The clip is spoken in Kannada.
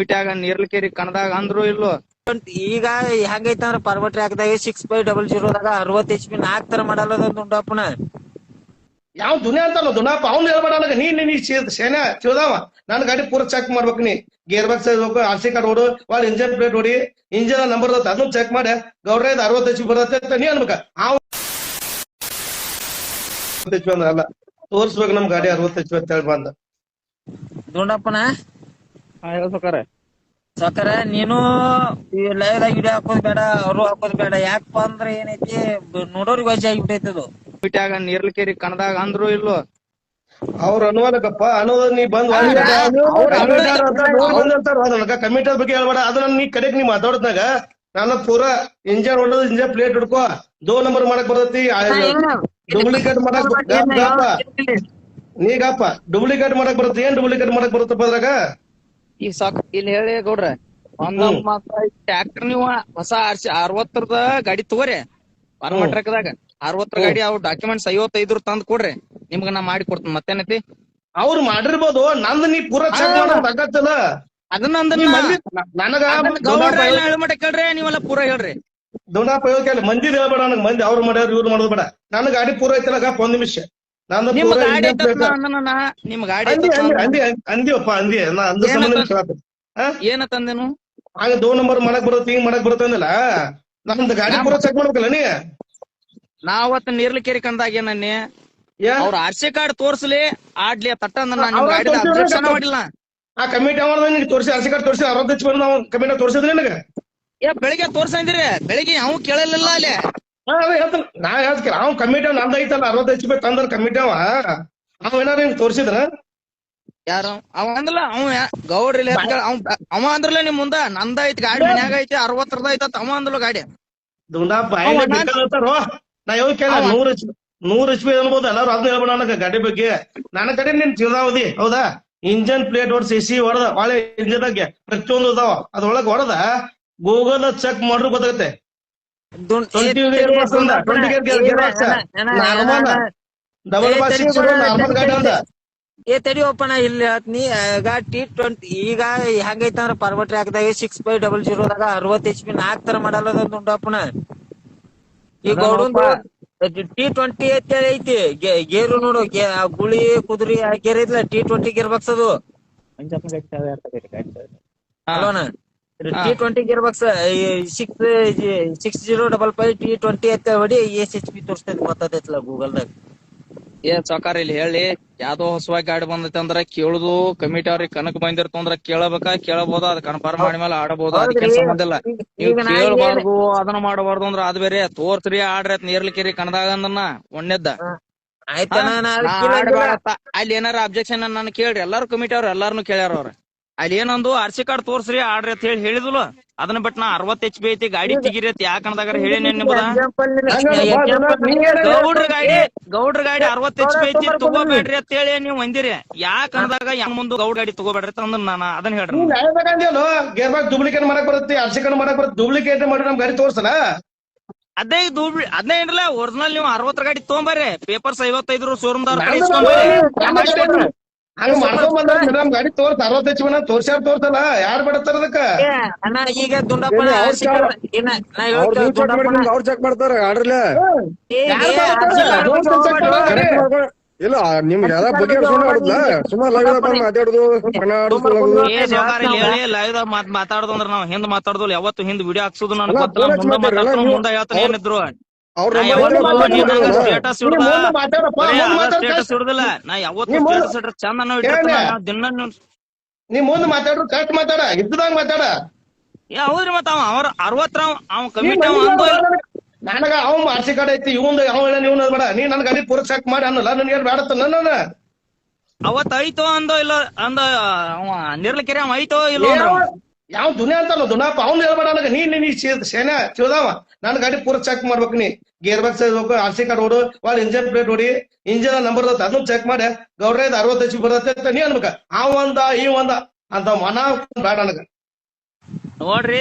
ಬಿಟ್ಟಾಗ ನೀರ್ಲಕೇರಿ ಕಣದಾಗ ಅಂದ್ರು ಇಲ್ಲೋ. ಈಗ ಹೆಂಗೈತಂದ್ರ ಪರ್ವಟ್ ಟ್ರ್ಯಾಕ್ದಾಗ 6500ದಾಗ 60 HP 4 ತರ ಮಾಡಲ್ಲ ದುಂಡಪ್ಪನ. ಯಾವ ದುನಿಯಾ ಅಂತಲ್ಲ ದುನಾಪ ಅವ್ನು ಹೇಳ್ಬೇಡ ನನಗ. ನೀ ಸೇನೆ ತಿಳಿದಾವ ನನ್ ಗಾಡಿ ಪೂರ ಚೆಕ್ ಮಾಡ್ಬೇಕು. ನೀ ಗೇರ್ ಬಾಕ್ಸ್ ಹೋಗ್ಬೇಕು, RC ಕಾರ್ಡ್ ಹೊಡು, ಒಳ್ ಇಂಜನ್ ಪ್ಲೇಟ್ ಹೊಡಿ, ಇಂಜನ್ ನಂಬರ್ ಅದನ್ನ ಚೆಕ್ ಮಾಡಿ ಗೌಡ್ರ 60 HP ಬರತ್ತೆ ನೀ ಅನ್ಬೇಕ. ಅಲ್ಲ ತೋರ್ಸ್ಬೇಕು ನಮ್ ಗಾಡಿ 60 HP ಅಂತ ಹೇಳಿ ಬಂದ ದುಂಡಪ್ಪನ. ಸಾಕಾರ ನೀನು ಲೈವ್ ಆಗಿ ವಿಡಿಯೋ ಹಾಕೋದ್ ಬೇಡ, ಅವ್ರು ಹಾಕೋದ್ ಬೇಡ. ಯಾಕಪ್ಪ ಅಂದ್ರ ಏನೈತಿ, ನೋಡೋರಿಗೆ ವಜ್ ಆಗಿಬಿಟ್ಟೈತದು. ಬಿಟ್ಟಾಗ ನೀರ್ಲಕೇರಿ ಕಣದಾಗ ಅಂದ್ರು ಇಲ್ಲೋ. ಅವ್ರ ಅನ್ನುವಲ್ಲಕಪ್ಪ ಅನ್ನೋದು. ನೀ ಬಂದ್ ಕಮಿಟಿ ಬಗ್ಗೆ ಹೇಳ್ಬೇಡ. ಅದನ್ನ ನೀ ಕಡೆಕ್ ನೀ ಮಾತಾಡದ್ನಾಗ ನಾನು ಪೂರಾ ಇಂಜನ್ ಹೊಡೋದು, ಇಂಜನ್ ಪ್ಲೇಟ್ ಹಿಡ್ಕೋ, 2 ನಂಬರ್ ಮಾಡಕ್ ಬರ್ತೈತಿ, ಡೂಪ್ಲಿಕೇಟ್ ಮಾಡಕ್ ನೀಗಪ್ಪ ಡೂಪ್ಲಿಕೇಟ್ ಮಾಡಕ್ ಬರುತ್ತೆ. ಏನ್ ಡೂಪ್ಲಿಕೇಟ್ ಮಾಡಕ್ ಬರುತ್ತಪ್ಪ ಅದ್ರಾಗ? ಈಗ ಸಾಕ್ ಇಲ್ಲಿ ಹೇಳಿ ಗೌಡ್ರ, ಒಂದ್ ಟ್ರ್ಯಾಕ್ಟರ್ ನೀವು ಹೊಸ 60ರದ ಗಾಡಿ ತಗೋರಿ. ಪರ್ಮಾ ಟ್ರಕ್ದಾಗ 60 ಗಾಡಿ ಅವ್ರ ಡಾಕ್ಯುಮೆಂಟ್ಸ್ 55 ತಂದ್ ಕೊಡ್ರಿ, ನಿಮ್ಗ ನಾ ಮಾಡಿ ಕೊಡ್ತೀನಿ. ಮತ್ತೇನೈತಿ ಅವ್ರು ಮಾಡಿರ್ಬೋದು, ನಂದು ನೀ ಪೂರಾ ಚೆಕ್ ಮಾಡೋದ್ ಆಗತ್ತಲ್ಲ. ಅದನ್ನ ನನಗ ಹೇಳ್ಮಟ ಕೇಳ್ರಿ, ನೀವೆಲ್ಲ ಪೂರಾ ಹೇಳ್ರಿ. ದುನಾಪ ಹೇಳ್ಕೇಳಿ ಮಂದಿ ಹೇಳ್ಬೇಡ ನನಗ್. ಮಂದಿ ಅವ್ರು ಮಾಡ್ಯಾರ ಇವ್ರು ಮಾಡೋದ್ ಬೇಡ. ನನ್ ಗಾಡಿ ಪೂರ ಐತಲ್ಲ 1 ನಿಮಿಷ. ನಂದು ನಿಮ್ ಗಾಡಿ ನಿಮ್ ಗಾಡಿ ಅಂದಿವಪ್ಪ ಅಂದಿ ನಾ ಅಂದ ಸಂಬಂಧ ಕೇಳತ್ತ. ಏನ ತಂದೇನು ಆಗ 2 ನಂಬರ್ ಮಾಡಕ್ ಬರುತ್ತೆ, ಹಿಂಗ್ ಮಾಡಕ್ ಬರುತ್ತೆ ಅಂದಿಲ್ಲ. ನಮ್ದು ಗಾಡಿ ಪೂರ ಚೆಕ್ ಮಾಡ್ಬೇಕಲ್ಲ ನೀ. ನಾವತ್ತ ನೀರ್ಲಿಕೇರಿ ಕಂದಾಗ ಏನನ್ನಿ, ಅವ್ರ RC ಕಾರ್ಡ್ ತೋರ್ಸ್ಲಿ ಆಡ್ಲಿ ತಟ್ಟ ಅಂದ್ರ ನಿಮ್ ಗಾಡಿ ಅಬ್ಜೆಕ್ಷನ್ ಮಾಡಿಲ್ಲ. ಆ ಕಮಿಟಿ ಅವ ನಿಂಗೆ ತೋರಿಸಿ RC ಕಾರ್ಡ್ ತೋರಿಸಿ 60 HP ಬಂದು ನಾವು ಕಮಿಟಿ ತೋರಿಸಿದ್ರಿ ನಿನಗ. ಬೆಳಿಗ್ಗೆ ತೋರ್ಸಂದಿರಿ, ಬೆಳಿಗ್ಗೆ ಯಾವ ಕೇಳಲಿಲ್ಲ ಅಲ್ಲಿ. ನಾ ಹೇಳ್ತೀನಿ ಅವ್ ಕಮಿಟಿ ನಂದ ಐತಲ್ಲ 60 HP ತಂದ್ರ ಕಮಿಟಿ ಅವ ಏನಾರ ನಿಮ್ಗೆ ತೋರ್ಸಿದ್ರ? ಯಾರು ಅವ ಅಂದ್ರಲ್ಲ, ಗೌಡ್ರಿ ಅವ ಅಂದ್ರಲ್ಲ ನಿಮ್ ಮುಂದ ನಂದ ಐತಿ ಗಾಡಿ, ಮನ್ಯಾಗ ಐತಿ 60ರದ ಐತ ಅವ ಅಂದ್ರಲ್ಲ ಗಾಡಿ. ನಾ ಯಾವ ಕೇಳ 100 HP ಅನ್ಬೋದು ಎಲ್ಲಾರು ಅದನ್ನ ಹೇಳ್ಬೇಡ ನನಗ ಗಾಡಿ ಬಗ್ಗೆ. ನನ್ನ ಕಡೆ ನಿನ್ ತಿಳಿದಾವದಿ ಹೌದಾ? ಇಂಜನ್ ಪ್ಲೇಟ್ ಹೊಡ್ಸಿ ಸಿ ಹೊಡೆದ ಒಳ್ಳೆ ಇಂಜನ್ದಾಗೆ ಪ್ರತಿಯೊಂದು ಇದಾವ, ಅದ್ರೊಳಗ ಹೊಡೆದ ಗೂಗಲ್ ಚೆಕ್ ಮಾಡ್ರು ಗೊತ್ತಾಗತ್ತೆ. ತಡಿಯಪ್ಪನ ಇಲ್ಲಿ ಹೇಳ್ತೀನಿ. ಈಗ T20 ಈಗ ಹೆಂಗೈತಂದ್ರ ಪರ್ವಟ್ ಟ್ರ್ಯಾಕ್ದಾಗ 6500ದಾಗ 60 HP 4 ತರ ಮಾಡಲ್ಲ ದುಂಡಪ್ಪನ. ಈಗ ಗೌಡಂದು T20 ಐತಿ ಗೇರು ನೋಡು, ಗುಳಿ ಕುದುರಿ ಗೇರ್ ಐತ್ಲ T20 ಗೇರ್ ಬಾಕ್ಸ್ ಅದು. ಅಲ್ವನ T20 ಗೇರ್ ಬಾಕ್ಸ್ 6055 T20 ಅಂತ ಹೊಡಿ HP ತೋರಿಸ್ತೈತಿ, ಗೊತ್ತೈತ್ಲ ಗೂಗಲ್ದಾಗ. ಸಾಕಾರ ಇಲ್ಲಿ ಹೇಳಿ, ಯಾವ್ದೋ ಹೊಸವಾಗಿ ಗಾಡಿ ಬಂದೈತಿ ಅಂದ್ರ ಕೇಳುದು ಕಮಿಟಿ ಅವ್ರಿಗೆ ಕನಕ್ ಬಂದಿರ್ತಂದ್ರ ಕೇಳಬಹುದು, ಅದ್ ಕನ್ಫರ್ಮ್ ಮಾಡಿ ಮೇಲೆ ಆಡಬಹುದು, ಅದಕ್ಕೆ ಸಂಬಂಧ ಇಲ್ಲ. ನೀವು ಕೇಳಬಾರ್ದು ಅದನ್ನ ಮಾಡಬಾರ್ದು ಅಂದ್ರ ಅದ್ ಬೇರೆ. ತೋರ್ಸ್ರಿ ಆಡ್ರಿ ನೀರ್ಲಿಕೇರಿ ಕಣದಾಗ ಅಂದನ್ನ ಒಣ್ಣೆದ್ದ ಅಲ್ಲಿ ಏನಾರ ಅಬ್ಜೆಕ್ಷನ್ ನನ್ನ ಕೇಳ್ರಿ. ಎಲ್ಲಾರು ಕಮಿಟಿ ಅವ್ರ ಎಲ್ಲಾರನು ಕೇಳ್ಯಾರ ಅವ್ರ. ಅಲ್ಲಿ ಏನೊಂದು RC ಕಾರ್ಡ್ ತೋರ್ಸ್ರಿ ಆಡ್ರಿ ಅಂತ ಹೇಳಿ ಹೇಳಿದ್ಲು. ಅದನ್ನ ಬಿಟ್ಟು ನಾ 60 HP ಐತಿ ಗಾಡಿ ತೆಗಿರಿ ಅಂತ ಯಾಕೆ ಅನ್ನದಾಗ ಹೇಳಿ ನಿಮ್ದ ಗೌಡ್ರ ಗಾಡಿ 60 HP ಐತಿ ತಗೋಬೇಡ್ರಿ ಅಂತ ಹೇಳಿ ನೀವು ಅಂದಿರಿ. ಯಾಕೆ ಅನ್ನದಾಗ ಮುಂದೆ ಗೌಡ್ ಗಾಡಿ ತಗೋಬೇಡ್ರಿ ಅಂದ್ರ ನಾನು ಅದನ್ನ ಹೇಳ್ರಿ. ಗೇರ್ ಬಾಕ್ಸ್ ಡೂಪ್ಲಿಕೇಟ್ ಮಾಡಕ್ ಬರುತ್ತೆ, RC ಕಾರ್ಡ್ ಮಾಡಕ್ ಬರುತ್ತೆ, ಡೂಪ್ಲಿಕೇಟ್ ಮಾಡಿ ನಮ್ ಗಾಡಿ ತೋರ್ಸಲ್ಲ. ಅದೇ ಏನಿಲ್ಲ, ಒರಿಜಿನಲ್ ನೀವು 60 ಗಾಡಿ ತಗೊಂಬರ್ರಿ, ಪೇಪರ್ಸ್ 55 ಶೋರೂಮ್ದವ್ರ ಹಂಗ ಮಾಡ್ಕೊಂಡ್ ಬಂದ್ರ ನಮ್ ಗಾಡಿ ತೋರ್ಸ 60 HP ತೋರ್ಸ್ಯಾರ ತೋರ್ಸಲ್ಲ. ಯಾರು ಬಿಡತ್ತಾರ ಅದಕ್ಕ? ಈಗ ದುಂಡಪ್ಪನ ಅವ್ರು ಚೆಕ್ ಮಾಡ್ತಾರ ಆಡ್ರಲ್ಲ. ಇಲ್ಲ ನಿಮ್ಗೆ ಯಾರ ಬಗ್ಗೆ ಸುಮಾರು ಮಾತಾಡುದು ಲೈವ್ ಮಾತಾಡುದು ಅಂದ್ರ ನಾವ್ ಹಿಂದ್ ಮಾತಾಡುದು ಯಾವತ್ತು ಹಿಂದ್ ವಿಡಿಯೋ ಹಾಕ್ಸುದು ನನ್ ಗೊತ್ತಿಲ್ಲ. ಮುಂದೆ ಹೇಳ್ತಾನೆ ಏನಿದ್ರು ಸ್ಟೇಟಸ್ ಇಡುದಿಲ್ಲ. ನಾ ಯಾವತ್ತು ಚಂದ ದಿನ ನೀವ್ ಮುಂದ್ ಮಾತಾಡ್ರು ಕರೆಕ್ಟ್ ಮಾತಾಡ, ಇದ್ದಂಗ ಮಾತಾಡ. ಹೌದ್ರಿ ಮತ್ತ ಅವ್ರ 60 ಅವ್ ಕಮಿಟಿ ನನಗ ಅವ್ RC ಕಾರ್ಡ್ ಐತಿ ಇವಂದ ಅವ್ ನೀವು ಬೇಡ. ನೀ ನನ್ ಗಾಡಿ ಪೂರ ಚೆಕ್ ಮಾಡಿ ಅನ್ನಲ್ಲ, ನನ್ಗೆ ಏನ್ ಬೇಡತ್ತ ನನ್ನ ಅವತ್ ಐತೋ ಅಂದೋ ಇಲ್ಲ ಅಂದ ನಿರ್ಲಿಕೆರೆ ಅವ ಐತೋ ಇಲ್ಲ. ಯಾವ ದುನಿಯಾ ಅಂತಲ್ಲ ದುನಾಪ ಅವ್ನು ಹೇಳ್ಬೇಡ ನನಗ. ನೀ ಸೇನೆ ತಿಳಿದಾವ ನನ್ ಗಾಡಿ ಪೂರ ಚೆಕ್ ಮಾಡ್ಬೇಕು. ನೀ ಗೇರ್ ಬಾಕ್ಸ್ ಹೋಗ್ಬೇಕು, RC ಕಾರ್ಡ್ ಹೊಡು, ಒಳ್ ಇಂಜನ್ ಪ್ಲೇಟ್ ಹೊಡಿ, ಇಂಜನ್ ನಂಬರ್ ಅದನ್ನ ಚೆಕ್ ಮಾಡಿ ಗೌಡ್ರ 60 HP ಬರುತ್ತೆ ಅಂತ ನೀ ಅನ್ಬೇಕ. ಆ ಒಂದ ಈ ಒಂದ ಅಂತ ಮನ ಬೇಡ ನನಗ ನೋಡ್ರಿ.